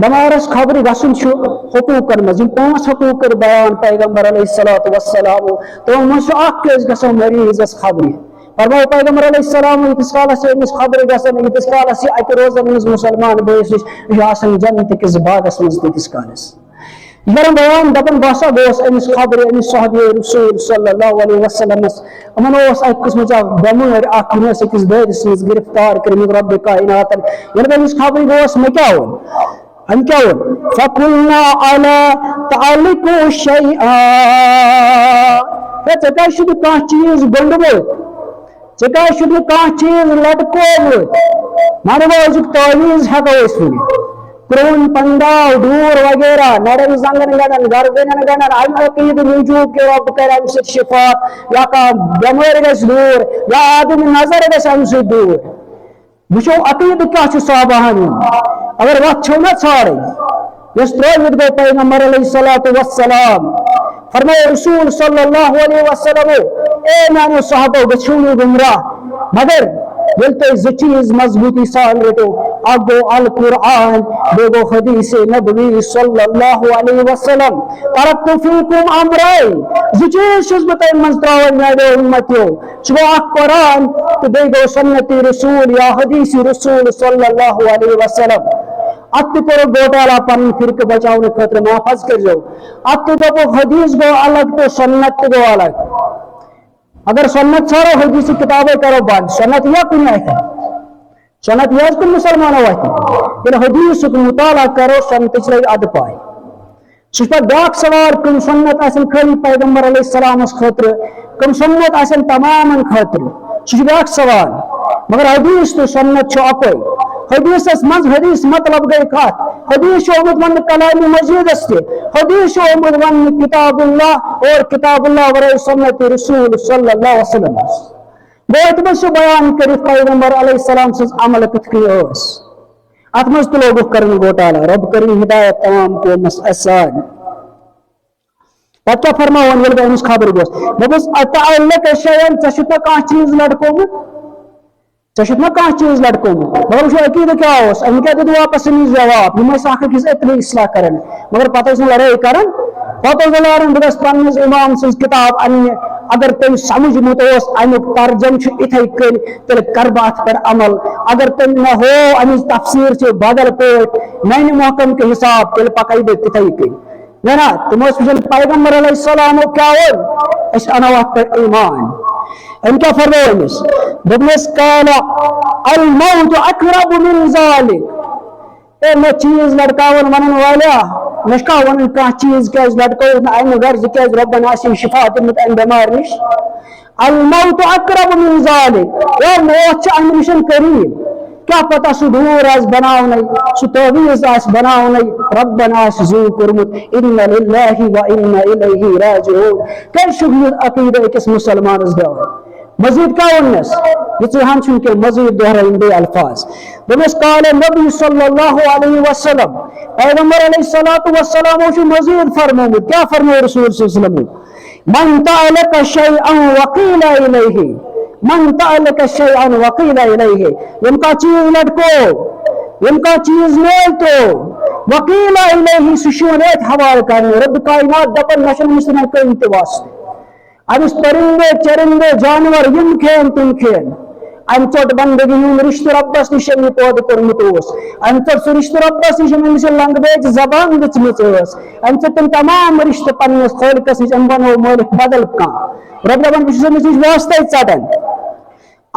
بمارس خبر گسن حقوقن مز پانچ حقوق بیان پیغمبر علیہ الصلوۃ والسلام تو اخ گژھو مریضس خبر فرمو پیغمبر علیہ السلام یتس کالس امس خبر گژھن یتس کالس یہ اتہ روزن امس مسلمان بٲیس نش یہ آسان جنت کس باغس مز تیتس کالس یہ کران بیان دپان باسا گوس امس خبر امس صحابی رسول صلی اللہ علیہ وسلم امن اکہ قسم بمر اخ أکس دٲدِس منٛز گرفتار کرمت رب کائنات ییٚلہِ امس خبر گوس مےٚ کیٛاہ ووٚن أم كون فقلنا على تعلق شيئا فتكشف كان چیز گنڈوت ژےٚ کانٛہہ چیز لٹکومت مانو أزیُک تعویٖذ ہٮ۪کو أسۍ ؤنِتھ کرٛہُن پنڈاو ڈوٗر وغیرہ نرٮ۪ن زنٛگن گنڈن گردنن گنڈن امہِ عقیٖدٕ موٗجوٗب کہ رب کرِ امہِ سۭتۍ شفا یا کانٛہہ بٮ۪مٲرۍ گژھِ دوٗر یا آدمی نظر گژھِ امہِ سۭتۍ دوٗر وٕچھو عقیٖدٕ کیٛاہ چھُ صحابہن ہُنٛد اگر وقت چھو نہ ژھانڈٕنۍ یۄس ترٲوِتھ گوٚو پیغمبر علیہ الصلوۃ والسلام فرماو رسول صلی اللہ علیہ وسلم اے میانو صحابو گژھِو نہٕ گمراہ مگر ییٚلہِ تُہۍ زٕ چیٖز مضبوٗطی سان رٔٹِو اکھ گوٚو القرآن بیٚیہِ گوٚو حدیث نبوی صلی اللہ علیہ وسلم ترکتُ فیکم امرین زٕ چیٖز چھُس بہٕ تۄہہِ منٛز تراوان میانیو اُمتیو سُہ گوٚو اکھ قرآن تہٕ بیٚیہِ گوٚو سنت رسول یا حدیث رسول صلی اللہ علیہ وسلم ات تہِ کوٚرُکھ گوٹالا پنُن فرقہٕ بچاونہٕ خٲطرٕ معاف حظ کٔرۍزیو ات تہِ دوٚپُکھ حدیث گوٚو الگ تہٕ سنت تہِ گوٚو الگ اگر سنت ژھانڈو حدیث کتابے کرو بند سنت یا کُنہِ اتھِ سنت یہ کُنہِ مسلمانو اتھِ ییٚلہِ حدیثُک مطالعہ کرو سنتٕچ لگہِ ادٕ پاے سُہ چھُ پتہٕ بیاکھ سوال کٕم سنت آسن خٲلی پیغمبر علیہ السلامس خٲطرٕ کٕم سنت آسن تمامن خٲطرٕ سُہ چھُ بیاکھ سوال مگر حدیث تہٕ سنت چھُ اکوے حدیثس منٛز حدیث مطلب گٔے کتھ حدیث چھُ آمُت وننہٕ کلامِ مجیدس تہِ حدیث چھُ آمُت وننہٕ کتاب اللہ اور کتاب اللہ ورٲے سنت رسول صلی اللہ علیہ وسلم گوٚو اتھ منٛز چھُ بیان کٔرِتھ پیغمبر علیہ السلام سٕنٛز عمل کِتھ کٔنۍ ٲس اتھ منٛز تہِ لوگُکھ کرنہٕ گوٹالا رب کٔرِنۍ ہدایت تمام قومس اسان پتہٕ کیٛاہ فرماوُن ییٚلہِ بہٕ أمِس خبر گوس دوٚپُس اتعلق شیئن ژےٚ چھُتھ نہ کانٛہہ چیٖز لٹکومُت ژےٚ چھُتھ نہ کانٛہہ چیٖز لٹکومُت مگر وٕچھو عقیٖدٕ کیٛاہ اوس أمۍ کیٛاہ دیُت واپس أمِس جواب یِم ٲسۍ اکھ أکِس اطلاع اصلاح کران مگر پتہٕ ٲسۍ نہٕ لڑٲے کران پتہٕ اوس دلارن بہٕ گژھٕ پننِس امام سٕنٛز کتاب اننہِ اگر تٔمۍ سمجھمُت اوس امیُک ترجم چھُ یِتھے کٔنۍ تیٚلہِ کرٕ بہٕ اتھ پٮ۪ٹھ عمل اگر تٔمۍ مےٚ ہو امِچ تفسیٖر چھِ بدل پٲٹھۍ میانہِ محکم کے حساب تیٚلہِ پکے بہٕ تِتھے کٔنۍ نہ تِم ٲسۍ وٕچھان پیغمبر علیہ السلامو کیٛاہ ووٚن أسۍ انو اتھ پٮ۪ٹھ ایمان أمۍ کیٛاہ فرموو أمِس دوٚپنَس قال الموت اقرب من ذلك اے مےٚ چیٖز لٹکاوان ونان والیا مےٚ چھُ کانٛہہ ونان کانٛہہ چیٖز کیٛازِ لٹکووُتھ نہٕ امہِ غرضہٕ کیٛازِ رۄبن آسہِ شفا دیُتمُت امہِ بٮ۪مارِ نِش الموت اقرب من ذلك اے موت چھِ امہِ نِش قریٖب کیا پتہ سُہ ڈوٗر آسہِ بناونے سُہ تعویٖذ آسہِ بناونے ربن آسہِ زوٗ کوٚرمُت اِنَّ لِلَّهِ وَإِنَّ إِلَيْهِ راجِعوٗن کیٛازِ چھُکھ یہِ عقیٖدٕ أکِس مُسلمانس دِوان مزید کیٛاہ ووٚننَس یِژٕے ہن چھُنہٕ کینٛہہ مزید دۄہرٲیِن بیٚیہِ الفاظ دوٚپنَس قال نبی صلی اللہ علیہ وسلم پیغمبر علیہ الصلوۃ والسلام چھُ مزید فرمومُت کیٛاہ فرموو رسول صلی اللہ علیہ وسلم من تعلق شيئا وقيل إليه من تعلق شيئا وقيل إليه یم کانٛہہ چیٖز لٹکو یم کانٛہہ چیٖز میلتو وقیل إليه سُہ چھُ یِوان أتھۍ حوالہٕ کرنہٕ رب کائنات دپان مےٚ چھُنہٕ أمِس سۭتۍ کٕہٕنۍ تہِ واسطہٕ أمِس پرندے چرندے جانور یِم کھٮ۪ن تِم کھٮ۪ن أمۍ ژوٚٹ بندگی ہُنٛد رشتہٕ رۄبس نِش ییٚمہِ پٲدٕ کوٚرمُت اوس أمۍ ژوٚٹ سُہ رشتہٕ رۄبس نِش أمِس یہِ لنگویج زبان دِژمٕژ ٲس أمۍ ژوٚٹ تِم تمام رشتہٕ پننِس خٲلقس نِش أمۍ بنوو مٲلِک بدل کانٛہہ رۄب دپان بہٕ چھُس أمِس نِش واسطے ژٹان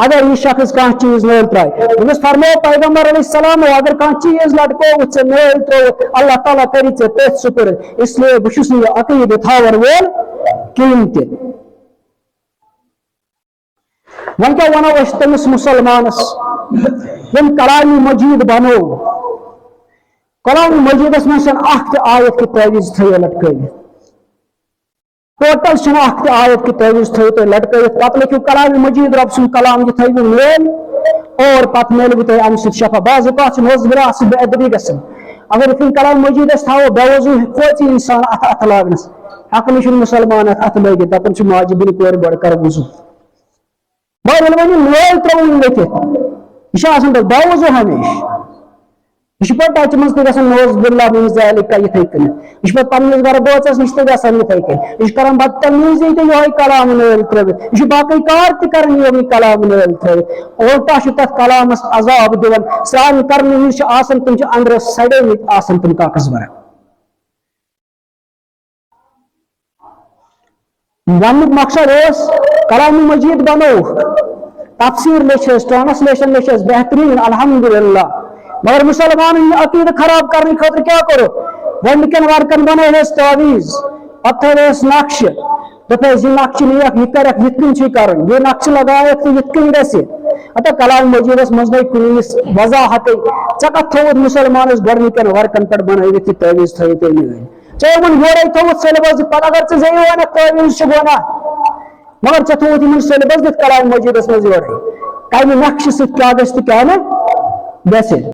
اگر یہِ شخص کانٛہہ چیٖز مٲلۍ ترٛایہِ دوٚپنَس فرموو پیغمبر علیہ السلام اگر کانٛہہ چیٖز لٹکووُتھ ژےٚ مٲلۍ ترٛووُتھ اللہ تعالیٰ کری ژےٚ تٔتھۍ سُپرٕ اسلیے بہٕ چھُس نہٕ یہِ عقیٖدٕ تھاوَن وول کِہیٖنۍ تہِ وۄنۍ کیٛاہ وَنو أسۍ تٔمِس مُسلمانس ییٚمۍ کلامِ مجیٖد بنوو کلامِ مجیٖدس منٛز چھنہٕ اکھ تہِ آیت کہِ تعویٖذ تھٲیِو لٹکٲوِتھ ٹوٹل چھنہٕ اکھ تہِ آیت کہِ تعویٖذ تھٲیِو تُہۍ لٹکٲوِتھ پتہٕ لیکھِو کلامِ مجیٖد رۄب سُنٛد کلام یہِ تھٲیِو میل اور پتہٕ میلوٕ تۄہہِ امہِ سۭتۍ شفا بعض اوقات چھِ نوزبِلا سۭتۍ بے ادبی گژھان اگر یِتھ کٔنۍ کلام مجیٖد أسۍ تھاوو بے وضوٗ کھوژِ انسان اتھٕ لاگنس ہٮ۪کانٕے چھُنہٕ مُسلمان اتھٕ لٲگِتھ دپان چھُ ماجہِ بیٚنہِ کورِ گۄڈٕ کر وضوٗ مگر ییٚلہِ وۄنۍ یہِ میل ترٛووُن لیکھِتھ یہِ چھُ آسان تتھ بے وضوٗ ہمیشہٕ یہ پہ ٹچ مز تک نوز باللہ من ذالک یتھے کن یہ پہ پنس گھر بوچس نش تک یتھے کن یہ کران بدتمیزی تو یہ کلام نل ترت یہ باقی کار تہ کران یہ کلام نل ترت الٹا تک کلامس عذاب دِوان سان کرنے نش آسان تم اندر سڑے مت آسان تم کاغذ برا ونک مقصد اس کلام مجید بنو تفسیر لچھس ٹرانسلیشن لچھس بہترین الحمدللہ مگر مسلمان یہ عقیدہ خراب کرنے خاطر کیا کرو ونکن ورکن بنائیس تعویز پتہ تھویس نقش دپیس یہ نقش نیک یہ کرک یتھ کن کرن یہ نقش لگائک تو یتھ کن گژھِ اتا کلام مجیدس مز کنیس وضاحت ژے کتھ تھوت مسلمانس گۄڈنِکٮ۪ن ورکن پہ بنٲوِتھ یہ تعویز تھٲیِتھ ژےٚ ووٚن یورے تھوت سیلبس پتہ اگر ژٕ زیٚیہِ ونکھ تعویز چھُ گۄناہ مگر ژےٚ تھوت یمن سیلبس دِتھ کلام مجیدس مز یورے کمہِ نقشہِ سۭتۍ کیٛاہ گژھِ تہٕ کیٛاہ نہٕ گژھِ